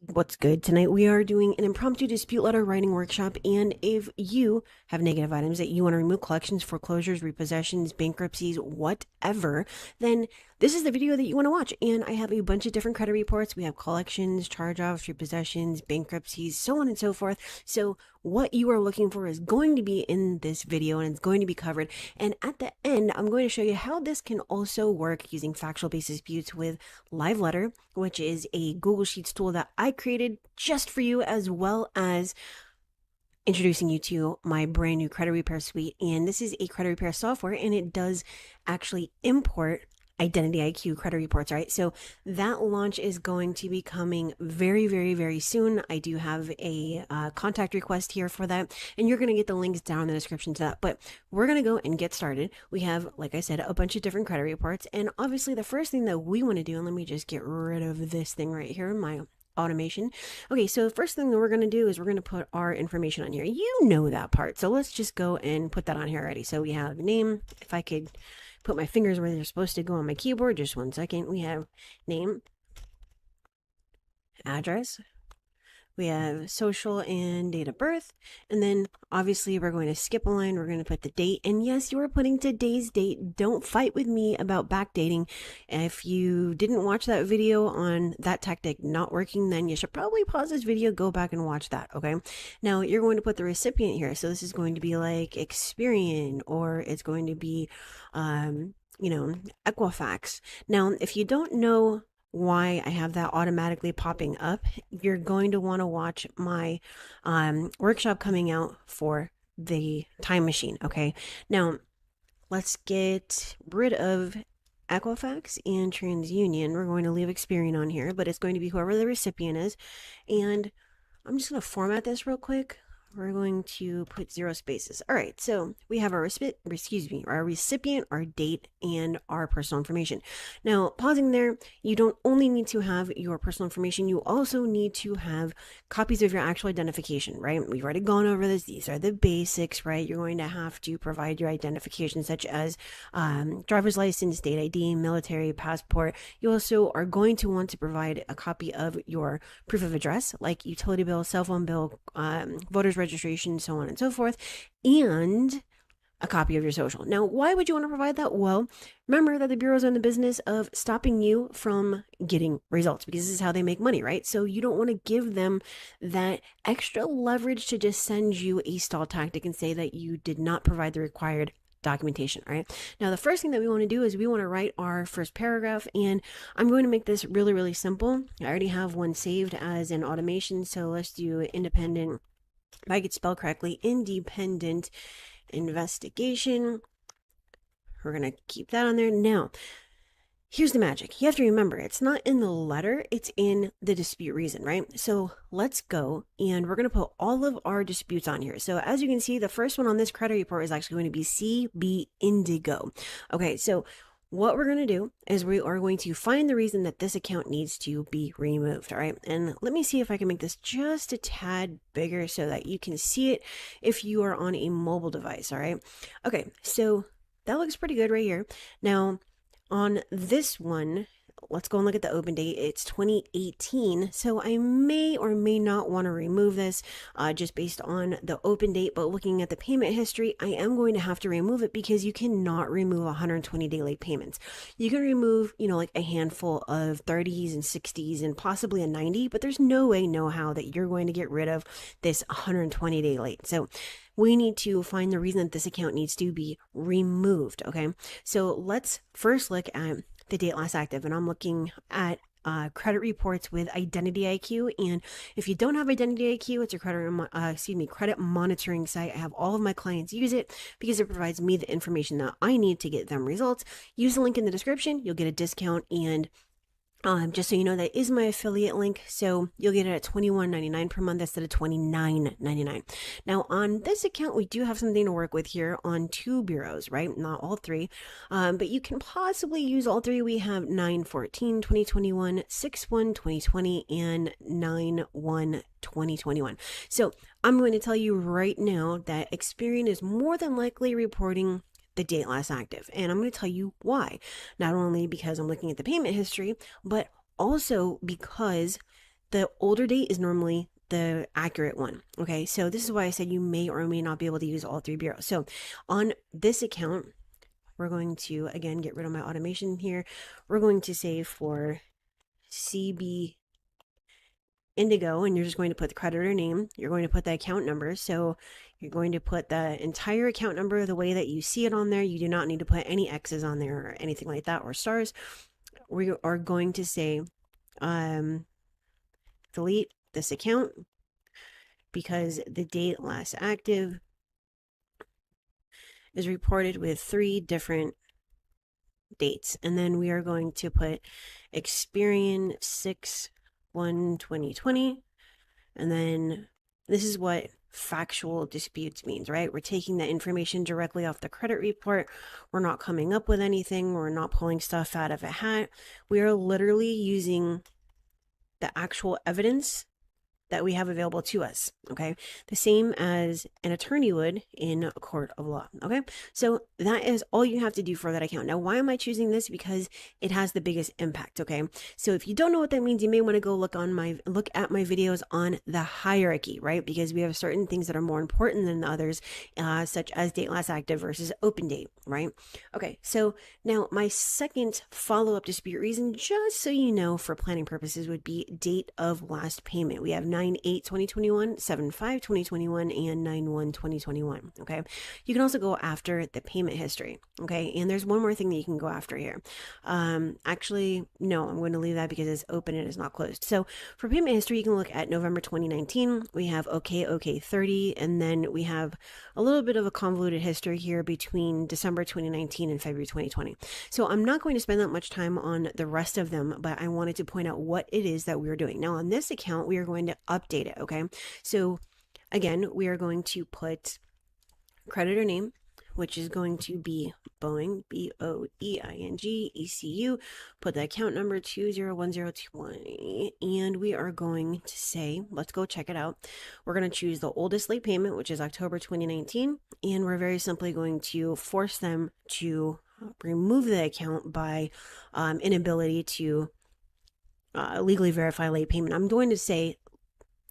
What's good? Tonight we are doing an impromptu dispute letter writing workshop, and if you have negative items that you want to remove, collections, foreclosures, repossessions, bankruptcies, whatever, then this is the video that you want to watch. And I have a bunch of different credit reports. We have collections, charge-offs, repossessions, bankruptcies, so on and so forth. So what you are looking for is going to be in this video, and it's going to be covered. And at the end, I'm going to show you how this can also work using factual based disputes with Live Letter, which is a Google Sheets tool that I created just for you, as well as introducing you to my brand new credit repair suite. And this is a credit repair software, and it does actually import Identity IQ credit reports, right? So that launch is going to be coming very, very, very soon. I do have a contact request here for that, and you're going to get the links down in the description to that. But we're going to go and get started. We have, like I said, a bunch of different credit reports, and obviously the first thing that we want to do, and let me just get rid of this thing right here in my automation. Okay, so the first thing that we're going to do is we're going to put our information on here. You know that part, so let's just go and put that on here already. So we have name. If I could put my fingers where they're supposed to go on my keyboard, just 1 second. We have name, address, we have social and date of birth, and then obviously we're going to skip a line. We're going to put the date, and yes, you are putting today's date. Don't fight with me about backdating. If you didn't watch that video on that tactic not working, then you should probably pause this video, go back and watch that. Okay, now you're going to put the recipient here. So this is going to be like Experian, or it's going to be Equifax. Now if you don't know why I have that automatically popping up, you're going to want to watch my workshop coming out for the time machine. Okay, now let's get rid of Equifax and TransUnion. We're going to leave Experian on here, but it's going to be whoever the recipient is. And I'm just going to format this real quick. We're going to put 0 spaces. All right, so we have our recipient, our date, and our personal information. Now, pausing there, you don't only need to have your personal information, you also need to have copies of your actual identification, right? We've already gone over this. These are the basics, right? You're going to have to provide your identification, such as driver's license, state ID, military, passport. You also are going to want to provide a copy of your proof of address, like utility bill, cell phone bill, voter's registration, so on and so forth, and a copy of your social. Now, why would you want to provide that? Well, remember that the bureaus are in the business of stopping you from getting results, because this is how they make money, right? So you don't want to give them that extra leverage to just send you a stall tactic and say that you did not provide the required documentation. All right, now the first thing that we want to do is we want to write our first paragraph, and I'm going to make this really, really simple. I already have one saved as an automation, so let's do independent, if I could spell correctly, independent investigation. We're going to keep that on there. Now, here's the magic. You have to remember, it's not in the letter, it's in the dispute reason, right? So let's go, and we're going to put all of our disputes on here. So as you can see, the first one on this credit report is actually going to be CB Indigo. Okay, so what we're going to do is we are going to find the reason that this account needs to be removed. All right, and let me see if I can make this just a tad bigger so that you can see it if you are on a mobile device. All right, okay, so that looks pretty good right here. Now on this one, let's go and look at the open date. It's 2018, so I may or may not want to remove this just based on the open date, but looking at the payment history, I am going to have to remove it, because you cannot remove 120-day late payments. You can remove, like a handful of 30s and 60s and possibly a 90, but there's no way, no how that you're going to get rid of this 120-day late. So we need to find the reason that this account needs to be removed. Okay, so let's first look at the date last active, and I'm looking at credit reports with Identity IQ. And if you don't have Identity IQ, it's a credit monitoring site. I have all of my clients use it because it provides me the information that I need to get them results. Use the link in the description, you'll get a discount, and just so you know, that is my affiliate link, so you'll get it at $21.99 per month instead of $29.99. Now on this account, we do have something to work with here on 2 bureaus, right? Not all 3, but you can possibly use all 3. We have 9/14/2021, 6/1/2020, and 9/1/2021. So I'm going to tell you right now that Experian is more than likely reporting the date last active. And I'm going to tell you why. Not only because I'm looking at the payment history, but also because the older date is normally the accurate one. Okay, so this is why I said you may or may not be able to use all three bureaus. So on this account, we're going to again get rid of my automation here. We're going to say for CB Indigo, and you're just going to put the creditor name. You're going to put the account number. So you're going to put the entire account number the way that you see it on there. You do not need to put any X's on there or anything like that or stars. We are going to say delete this account because the date last active is reported with 3 different dates. And then we are going to put Experian 6/1/2020. And then this is what factual disputes means, right? We're taking that information directly off the credit report. We're not coming up with anything. We're not pulling stuff out of a hat. We are literally using the actual evidence that we have available to us, okay? The same as an attorney would in a court of law, okay? So that is all you have to do for that account. Now, why am I choosing this? Because it has the biggest impact, okay? So if you don't know what that means, you may want to go look at my videos on the hierarchy, right? Because we have certain things that are more important than others, such as date last active versus open date, right? Okay, so now my second follow-up dispute reason, just so you know for planning purposes, would be date of last payment. We have 9/8/2021, 7/5/2021, and 9/1/2021. Okay. You can also go after the payment history. Okay. And there's one more thing that you can go after here. Actually, no, I'm going to leave that because it's open and it's not closed. So for payment history, you can look at November 2019. We have OK 30, and then we have a little bit of a convoluted history here between December 2019 and February 2020. So I'm not going to spend that much time on the rest of them, but I wanted to point out what it is that we're doing. Now on this account, we are going to update it, okay? So again, we are going to put creditor name, which is going to be Boeing, Boeing ECU, put the account number 2010220, and we are going to say, let's go check it out. We're going to choose the oldest late payment, which is October 2019, and we're very simply going to force them to remove the account by inability to legally verify late payment. I'm going to say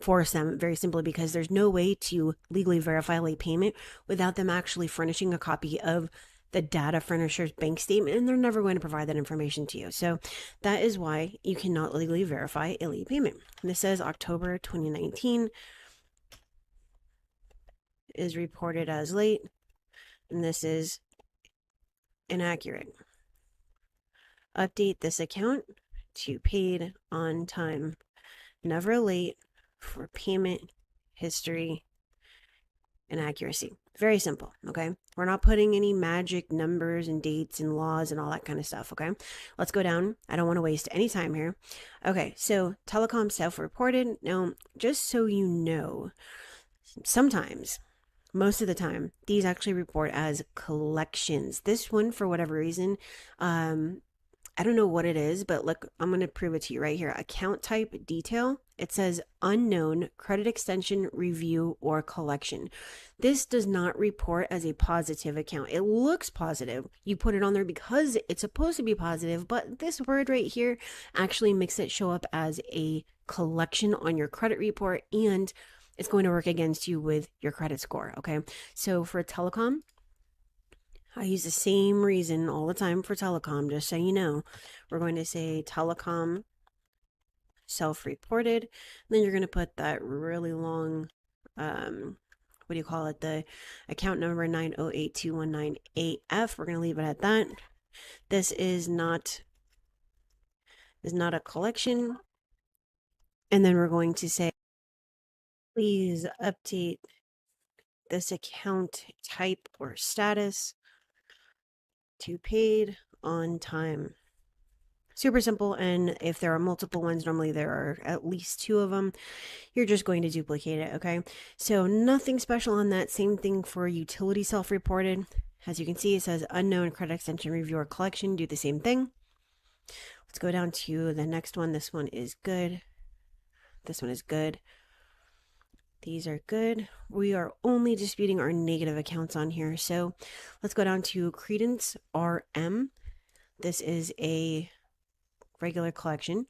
force them very simply because there's no way to legally verify late payment without them actually furnishing a copy of the data furnisher's bank statement, and they're never going to provide that information to you. So that is why you cannot legally verify a late payment. This says October 2019 is reported as late, and this is inaccurate. Update this account to paid on time, never late, for payment history and accuracy. Very simple, okay? We're not putting any magic numbers and dates and laws and all that kind of stuff, okay? Let's go down. I don't want to waste any time here. Okay, so Telecom self-reported. Now, just so you know, sometimes, most of the time, these actually report as collections. This one, for whatever reason, I don't know what it is, but look, I'm going to prove it to you right here. Account type detail. It says unknown credit extension review or collection. This does not report as a positive account. It looks positive. You put it on there because it's supposed to be positive, but this word right here actually makes it show up as a collection on your credit report, and it's going to work against you with your credit score. Okay. So for Telecom, I use the same reason all the time for Telecom, just so you know. We're going to say Telecom self-reported. Then you're going to put that really long, what do you call it? The account number 9082198F. We're going to leave it at that. This is not a collection. And then we're going to say, please update this account type or status to paid on time. Super simple, and if there are multiple ones, normally there are at least 2 of them, you're just going to duplicate it, okay? So nothing special on that. Same thing for utility self-reported. As you can see, it says unknown credit extension review or collection. Do the same thing. Let's go down to the next one. This one is good. This one is good. These are good. We are only disputing our negative accounts on here. So let's go down to Credence RM. This is a regular collection.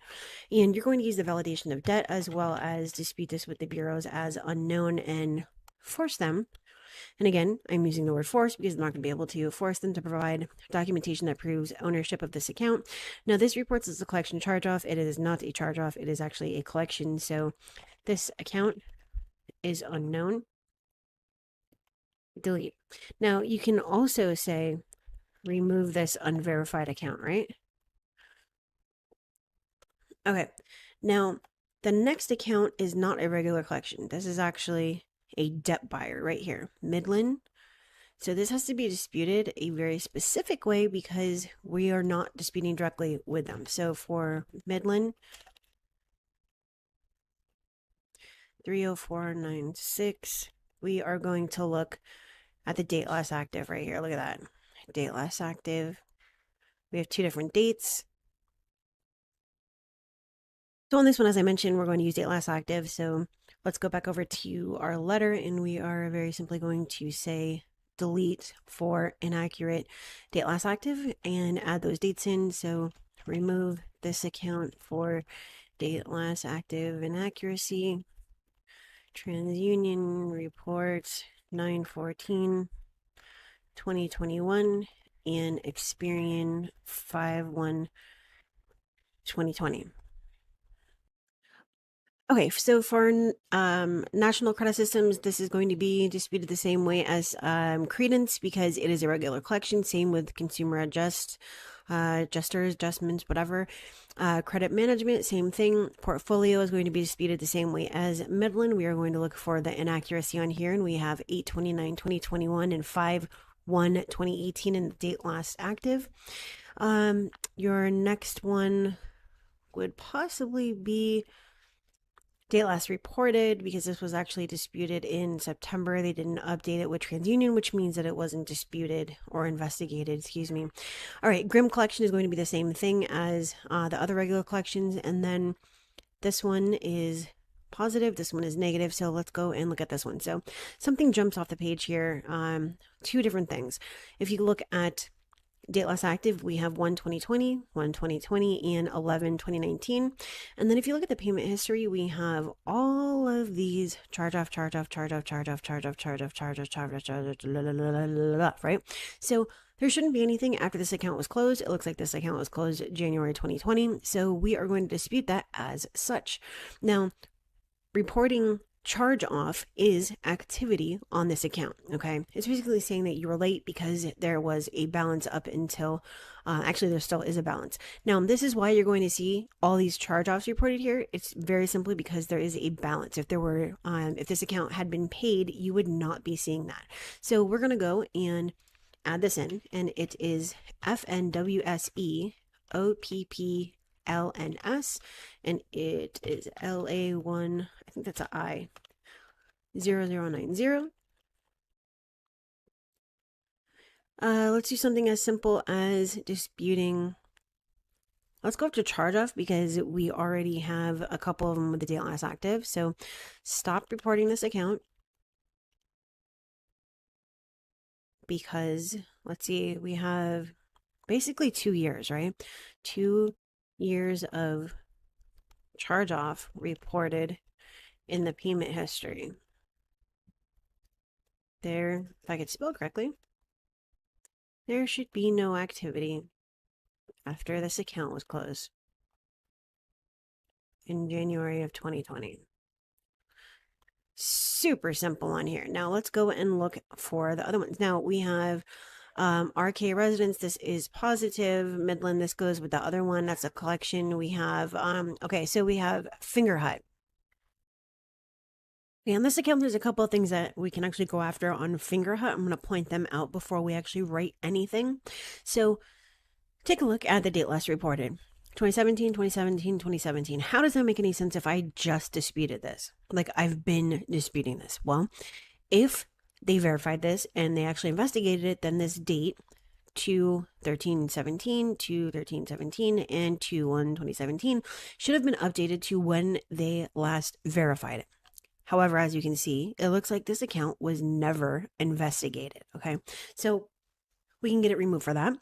And you're going to use the validation of debt as well as dispute this with the bureaus as unknown and force them. And again, I'm using the word force because I'm not going to be able to force them to provide documentation that proves ownership of this account. Now, this reports as a collection charge-off. It is not a charge-off. It is actually a collection. So this account is unknown. Delete. Now, you can also say remove this unverified account, right? Okay. Now, the next account is not a regular collection. This is actually a debt buyer right here, Midland. So this has to be disputed a very specific way because we are not disputing directly with them. So for Midland, 30496, we are going to look at the date last active right here. Look at that. Date last active. We have two different dates. So on this one, as I mentioned, we're going to use date last active. So let's go back over to our letter, and we are very simply going to say delete for inaccurate date last active and add those dates in. So remove this account for date last active inaccuracy. TransUnion report 9/14/2021 and Experian 5/1/2020. Okay, so for national credit systems, this is going to be disputed the same way as credence because it is a regular collection. Same with consumer adjusters, adjustments, whatever. Credit management, same thing. Portfolio is going to be disputed the same way as Midland. We are going to look for the inaccuracy on here, and we have 8/29/2021 and 5/1/2018 in the date last active. Your next one would possibly be date last reported because this was actually disputed in September. They didn't update it with TransUnion, which means that it wasn't disputed or investigated, excuse me. All right, Grim collection is going to be the same thing as the other regular collections. And then this one is positive, this one is negative. So let's go and look at this one. So something jumps off the page here. Two different things. If you look at date last active, we have 1/2020, 1/2020, and 11/2019. And then if you look at the payment history, we have all of these charge off, right? So there shouldn't be anything after this account was closed. It looks like this account was closed January 2020. So we are going to dispute that as such. Now, reporting charge off is activity on this account. Okay, it's basically saying that you were late because there was a balance up until actually there still is a balance. Now this is why you're going to see all these charge offs reported here. It's very simply because there is a balance. If there were if this account had been paid, you would not be seeing that. So we're going to go and add this in, and it is FNWSEOPPLNS, and it is LA1, I think that's an I, 0090. Let's do something as simple as disputing. Let's go up to charge off because we already have a couple of them with the date last active. So stop reporting this account because let's see, we have basically 2 years, right? 2 years of charge off reported in the payment history. There, if I could spell correctly, there should be no activity after this account was closed in January of 2020. Super simple on here. Now let's go and look for the other ones. Now we have RK Residence, this is positive. Midland, this goes with the other one, that's a collection. We have, okay, so we have Finger Hut. And this account, there's a couple of things that we can actually go after on Finger Hut. I'm going to point them out before we actually write anything. So take a look at the date last reported. 2017, 2017, 2017. How does that make any sense if I just disputed this? Like I've been disputing this. Well, if they verified this and they actually investigated it, then this date 2/13/17, 2/13/17, and 2/1/2017 should have been updated to when they last verified it. However, as you can see, it looks like this account was never investigated. Okay, so we can get it removed for that.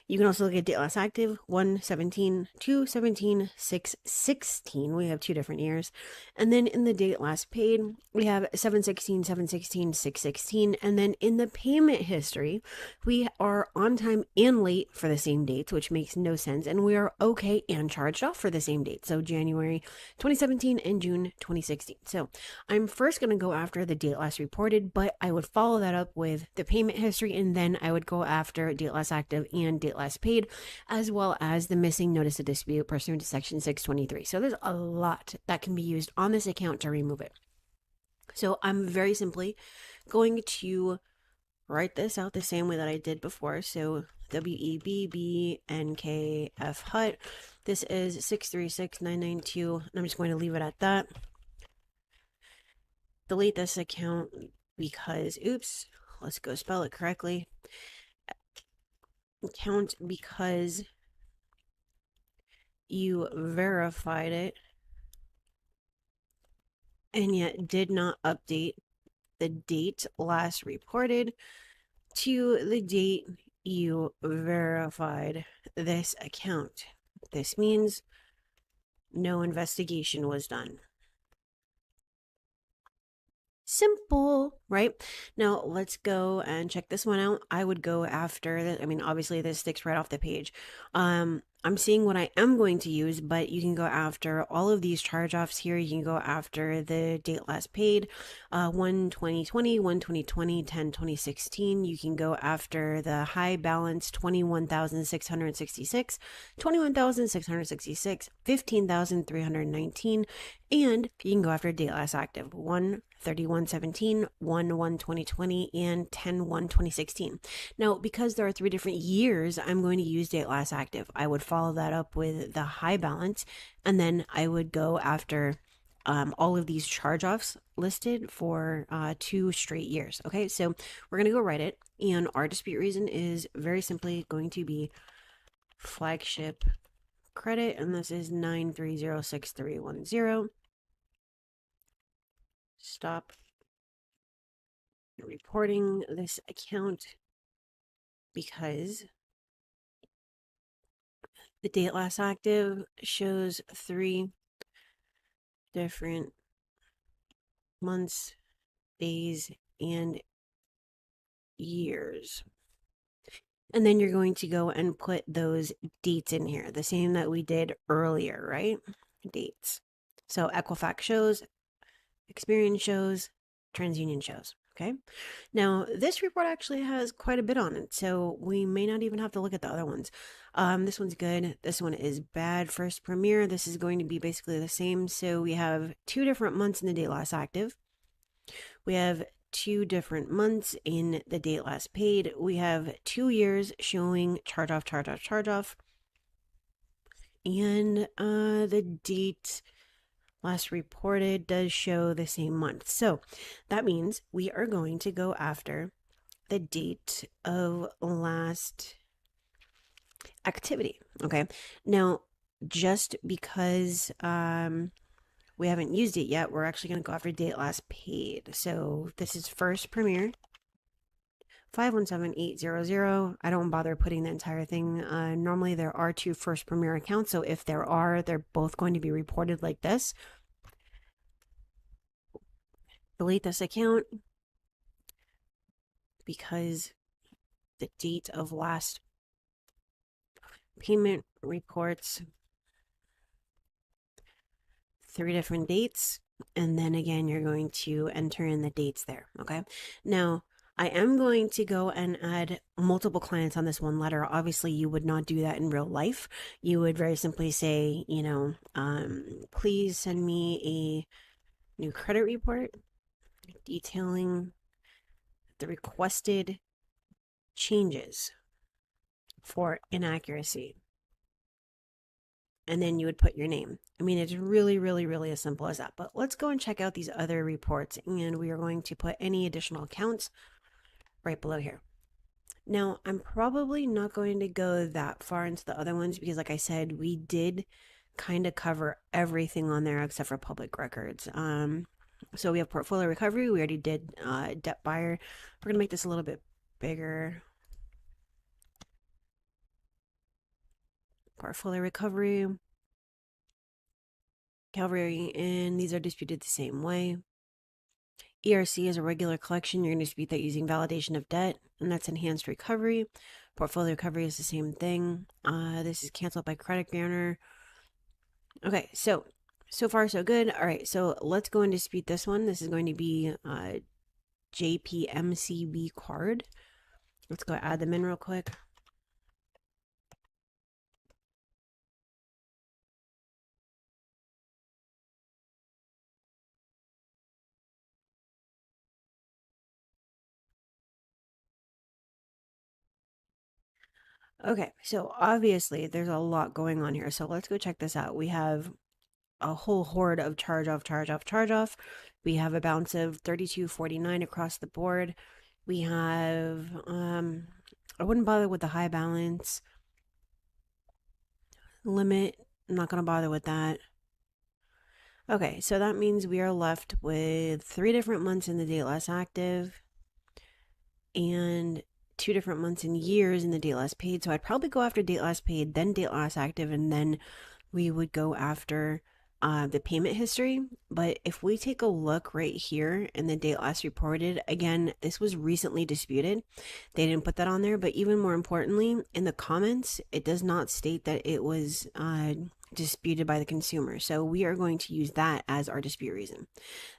You can also look at date last active, 1/17, 2/17, 6/16. We have 2 different years. And then in the date last paid, we have 7/16, 7/16, 6/16. And then in the payment history, we are on time and late for the same dates, which makes no sense. And we are okay and charged off for the same date. So January 2017 and June 2016. So I'm first going to go after the date last reported, but I would follow that up with the payment history, and then I would go after date last active and date last paid, as well as the missing notice of dispute pursuant to section 623. So there's a lot that can be used on this account to remove it. So I'm very simply going to write this out the same way that I did before. So WEBBNKF HUT. This is 636992, and I'm just going to leave it at that. Delete this account because, oops, let's go spell it correctly. Account because you verified it and yet did not update the date last reported to the date you verified this account. This means no investigation was done. Simple, right? Now let's go and check this one out. I would go after that. I mean, obviously this sticks right off the page. I'm seeing what I am going to use, but you can go after all of these charge offs here. You can go after the date last paid, 1/2020, 1/2020, 10/2016. You can go after the high balance 21,666, 21,666, 15,319, and you can go after date last active 1/31/17, 1/1/2020, and 10/1/2016. Now, because there are 3 different years, I'm going to use date last active. I would follow that up with the high balance, and then I would go after all of these charge offs listed for 2 straight years. Okay, so we're going to go write it, and our dispute reason is very simply going to be flagship credit, and this is 9306310. Stop reporting this account because the date last active shows 3 different months, days, and years. And then you're going to go and put those dates in here, the same that we did earlier, right? Dates. So Equifax shows, Experian shows, TransUnion shows. Okay. Now, this report actually has quite a bit on it, so we may not even have to look at the other ones. This one's good. This one is bad. First Premier. This is going to be basically the same. So we have 2 different months in the date last active. We have 2 different months in the date last paid. We have 2 years showing charge off, charge off, charge off. And the date last reported does show the same month. So that means we are going to go after the date of last activity. Okay. Now, just because we haven't used it yet, we're actually going to go after date last paid. So this is First Premier 517800. I don't bother putting the entire thing. Normally there are 2 First Premier accounts, so if there are, they're both going to be reported like this. Delete this account because the date of last payment reports 3 different dates, and then again you're going to enter in the dates there. Okay, now I am going to go and add multiple clients on this one letter. Obviously, you would not do that in real life. You would very simply say, you know, please send me a new credit report detailing the requested changes for inaccuracy. And then you would put your name. I mean, it's really, really, really as simple as that. But let's go and check out these other reports, and we are going to put any additional accounts right below here. Now, I'm probably not going to go that far into the other ones because, like I said, we did kind of cover everything on there except for public records. So we have portfolio recovery. We already did debt buyer. We're going to make this a little bit bigger. portfolio recovery, Calvary, and these are disputed the same way. ERC is a regular collection. You're going to dispute that using validation of debt, and that's enhanced recovery. Portfolio recovery is the same thing. This is canceled by credit guarantor. Okay, so far so good. All right, so let's go and dispute this one. This is going to be JPMCB card. Let's go add them in real quick. Okay, so obviously there's a lot going on here. So let's go check this out. We have a whole horde of charge off, charge off, charge off. We have a bounce of 32.49 across the board. We have I wouldn't bother with the high balance limit. I'm not going to bother with that. Okay, so that means we are left with 3 different months in the date last active and 2 different months in years in the date last paid. So I'd probably go after date last paid, then date last active, and then we would go after the payment history. But if we take a look right here in the date last reported, again, this was recently disputed. They didn't put that on there, but even more importantly, in the comments, it does not state that it was disputed by the consumer. So we are going to use that as our dispute reason.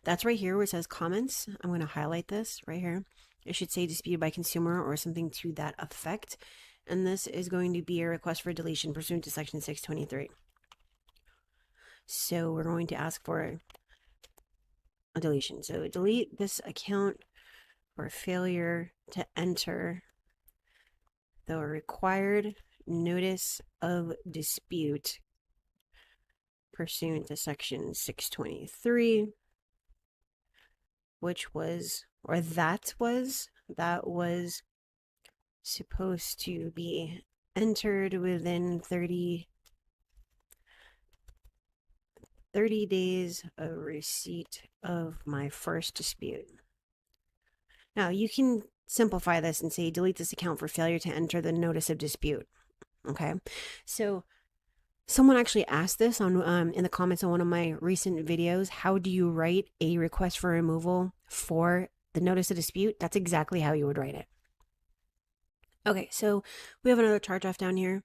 That's right here where it says comments. I'm going to highlight this right here. It should say disputed by consumer or something to that effect. And this is going to be a request for deletion pursuant to section 623. So we're going to ask for a deletion. So delete this account for failure to enter the required notice of dispute pursuant to section 623, which was, or that was supposed to be entered within 30 days of receipt of my first dispute. Now you can simplify this and say delete this account for failure to enter the notice of dispute. Okay, so someone actually asked this on in the comments on one of my recent videos. How do you write a request for removal for the notice of dispute? That's exactly how you would write it. Okay, so we have another charge off down here.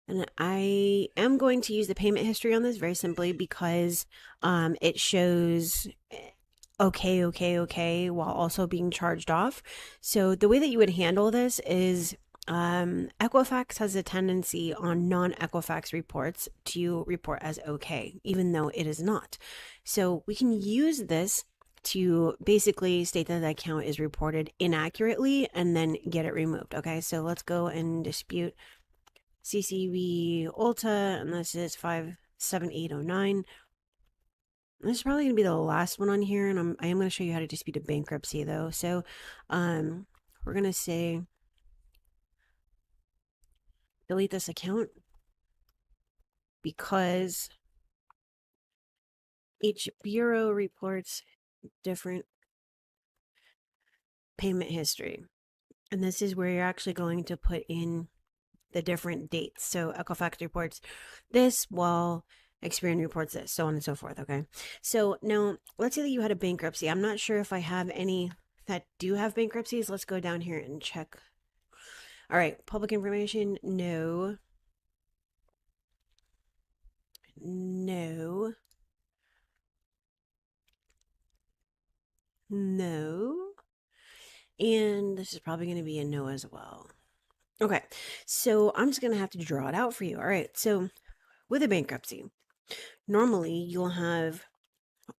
And I am going to use the payment history on this very simply because it shows okay while also being charged off. So the way that you would handle this is Equifax has a tendency on non-Equifax reports to report as okay, even though it is not. So we can use this to basically state that the account is reported inaccurately and then get it removed. Okay, so let's go and dispute CCB Ulta, and this is 57809. This is probably going to be the last one on here, and I am going to show you how to dispute a bankruptcy, though. So we're going to say delete this account because each bureau reports different payment history. And this is where you're actually going to put in the different dates. So Equifax reports this while Experian reports this, so on and so forth. Okay, so now let's say that you had a bankruptcy. I'm not sure if I have any that do have bankruptcies. Let's go down here and check. All right, public information, no, no, no, and this is probably going to be a no as well. Okay, so I'm just going to have to draw it out for you. All right, so with a bankruptcy, normally you'll have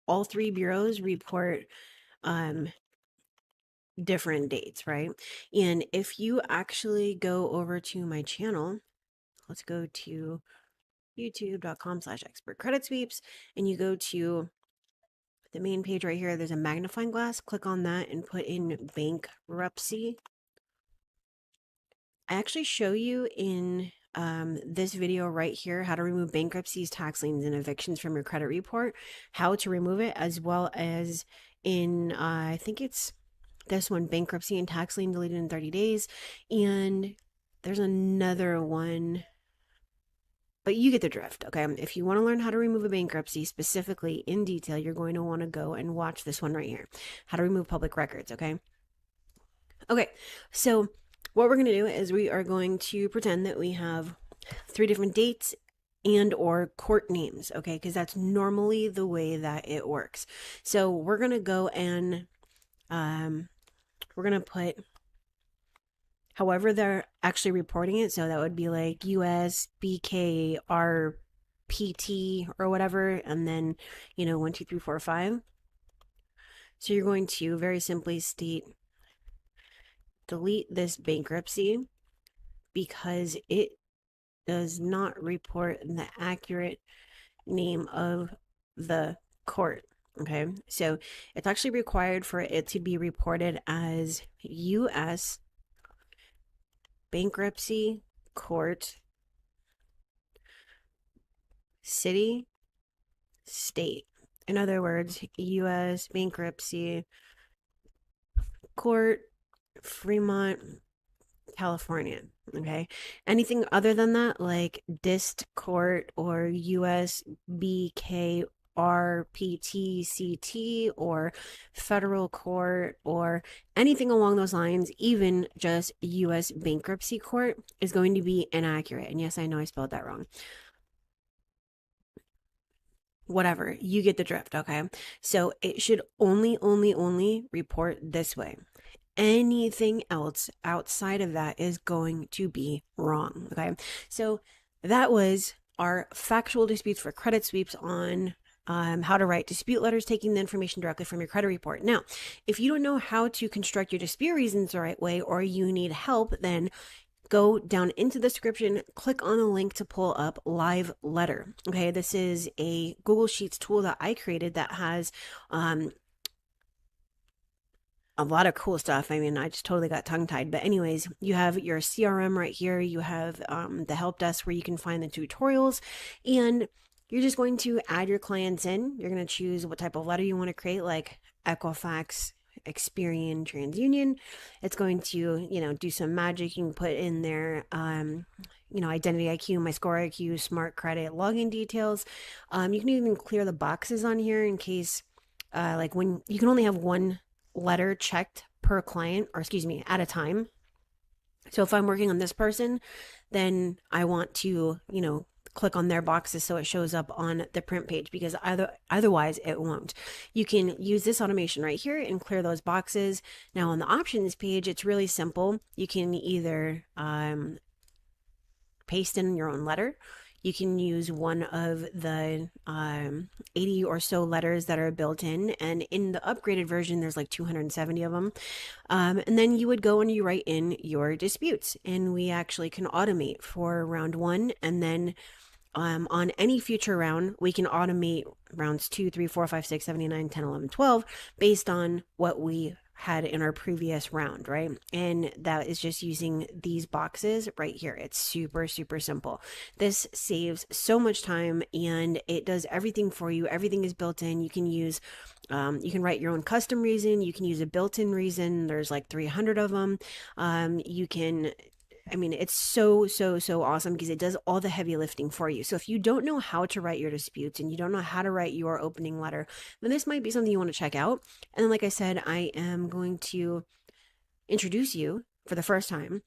all 3 bureaus report different dates, right? And if you actually go over to my channel, let's go to youtube.com/expert credit sweeps, and you go to the main page right here. There's a magnifying glass. Click on that and put in bankruptcy. I actually show you in this video right here how to remove bankruptcies, tax liens, and evictions from your credit report, how to remove it, as well as in I think it's this one, bankruptcy and tax lien deleted in 30 days. And There's another one, but you get the drift, okay? If you want to learn how to remove a bankruptcy specifically in detail, you're going to want to go and watch this one right here. How to remove public records, okay? Okay, so what we're going to do is we are going to pretend that we have 3 different dates and or court names, okay? Because that's normally the way that it works. So we're going to go and we're going to put however they're actually reporting it. So that would be like US, BK, RPT, or whatever. And then, 1, 2, 3, 4, 5. So you're going to very simply state, delete this bankruptcy because it does not report the accurate name of the court. Okay, so it's actually required for it to be reported as US Bankruptcy Court, City, State. In other words, US Bankruptcy Court, Fremont, California. Okay. Anything other than that, like Dist Court or US BK RPTCT or federal court or anything along those lines, even just US bankruptcy court, is going to be inaccurate. And yes, I know I spelled that wrong. Whatever, you get the drift, okay? So it should only report this way. Anything else outside of that is going to be wrong, okay? So that was our factual disputes for credit sweeps on how to write dispute letters, taking the information directly from your credit report. Now, if you don't know how to construct your dispute reasons the right way, or you need help, then go down into the description, click on a link to pull up Live Letter. Okay, this is a Google Sheets tool that I created that has a lot of cool stuff. I mean, I just totally got tongue tied. But anyways, you have your CRM right here. You have the help desk where you can find the tutorials, and you're just going to add your clients in. You're going to choose what type of letter you want to create, like Equifax, Experian, TransUnion. It's going to, do some magic. You can put in there, Identity IQ, My Score IQ, Smart Credit, login details. You can even clear the boxes on here in case, like when you can only have one letter checked per client, or excuse me, at a time. So if I'm working on this person, then I want to, click on their boxes so it shows up on the print page, because otherwise it won't. You can use this automation right here and clear those boxes. Now on the options page, it's really simple. You can either paste in your own letter. You can use one of the 80 or so letters that are built in. And in the upgraded version, there's like 270 of them. And then you would go and you write in your disputes. And we actually can automate for round 1. And then on any future round, we can automate rounds 2, 3, 4, 5, 6, 7, 8, 9, 10, 11, 12 based on what we had in our previous round, right? And that is just using these boxes right here. It's super, super simple. This saves so much time and it does everything for you. Everything is built in. You can use, you can write your own custom reason. You can use a built-in reason. There's like 300 of them. It's so awesome because it does all the heavy lifting for you. So if you don't know how to write your disputes and you don't know how to write your opening letter, then this might be something you want to check out. And then, like I said, I am going to introduce you for the first time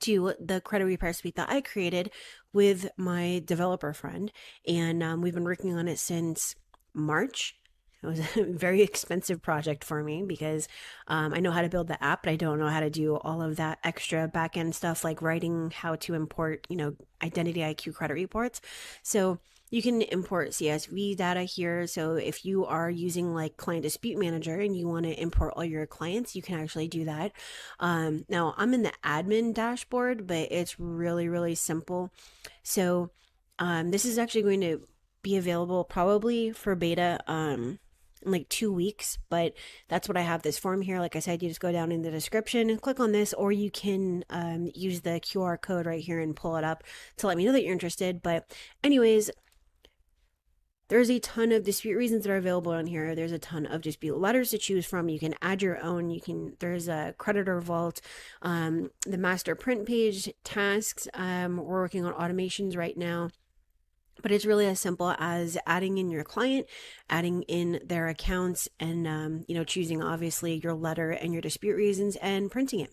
to the credit repair suite that I created with my developer friend. And we've been working on it since March. It was a very expensive project for me because I know how to build the app, but I don't know how to do all of that extra back end stuff like writing how to import, Identity IQ credit reports. So you can import CSV data here. So if you are using like Client Dispute Manager and you want to import all your clients, you can actually do that. Now I'm in the admin dashboard, but it's really, really simple. So this is actually going to be available probably for beta in like 2 weeks, but that's what I have this form here. Like I said, you just go down in the description and click on this, or you can use the QR code right here and pull it up to let me know that you're interested. But anyways, There's a ton of dispute reasons that are available on here. There's a ton of dispute letters to choose from. You can add your own. There's a creditor vault, the master print page tasks. We're working on automations right now. But it's really as simple as adding in your client, adding in their accounts, and choosing obviously your letter and your dispute reasons and printing it.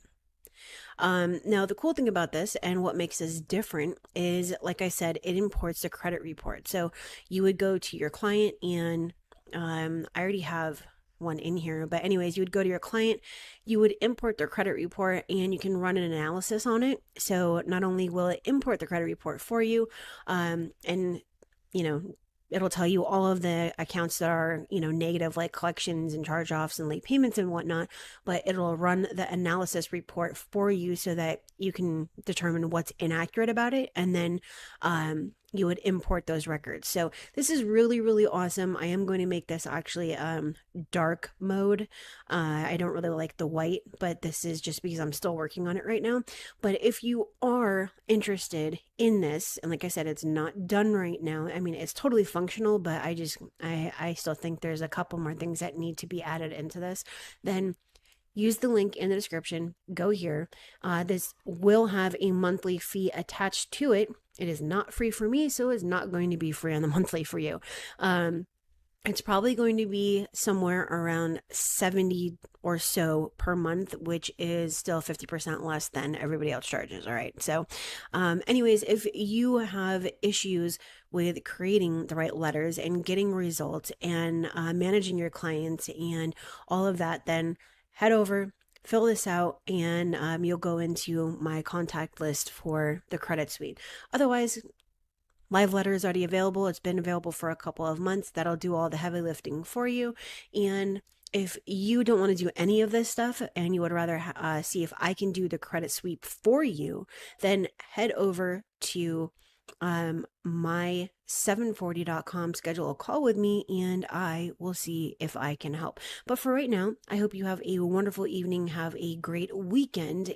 Now, the cool thing about this and what makes this different is, like I said, it imports the credit report. So you would go to your client and I already have one in here, but anyways, you would go to your client, you would import their credit report, and you can run an analysis on it. So not only will it import the credit report for you, and you know it'll tell you all of the accounts that are negative, like collections and charge-offs and late payments and whatnot, but it'll run the analysis report for you so that you can determine what's inaccurate about it, and then you would import those records. So this is really, really awesome. I am going to make this actually dark mode. I don't really like the white, but this is just because I'm still working on it right now. But if you are interested in this, and like I said, it's not done right now. I mean, it's totally functional, but I still think there's a couple more things that need to be added into this. Then use the link in the description. Go here. This will have a monthly fee attached to it. It is not free for me, so it's not going to be free on the monthly for you. It's probably going to be somewhere around 70 or so per month, which is still 50% less than everybody else charges. All right. So, anyways, if you have issues with creating the right letters and getting results and managing your clients and all of that, then head over, fill this out, and you'll go into my contact list for the credit suite. Otherwise, live letter is already available. It's been available for a couple of months. That'll do all the heavy lifting for you. And if you don't want to do any of this stuff and you would rather see if I can do the credit sweep for you, then head over to my740.com, schedule a call with me, and I will see if I can help. But for right now, I hope you have a wonderful evening, have a great weekend,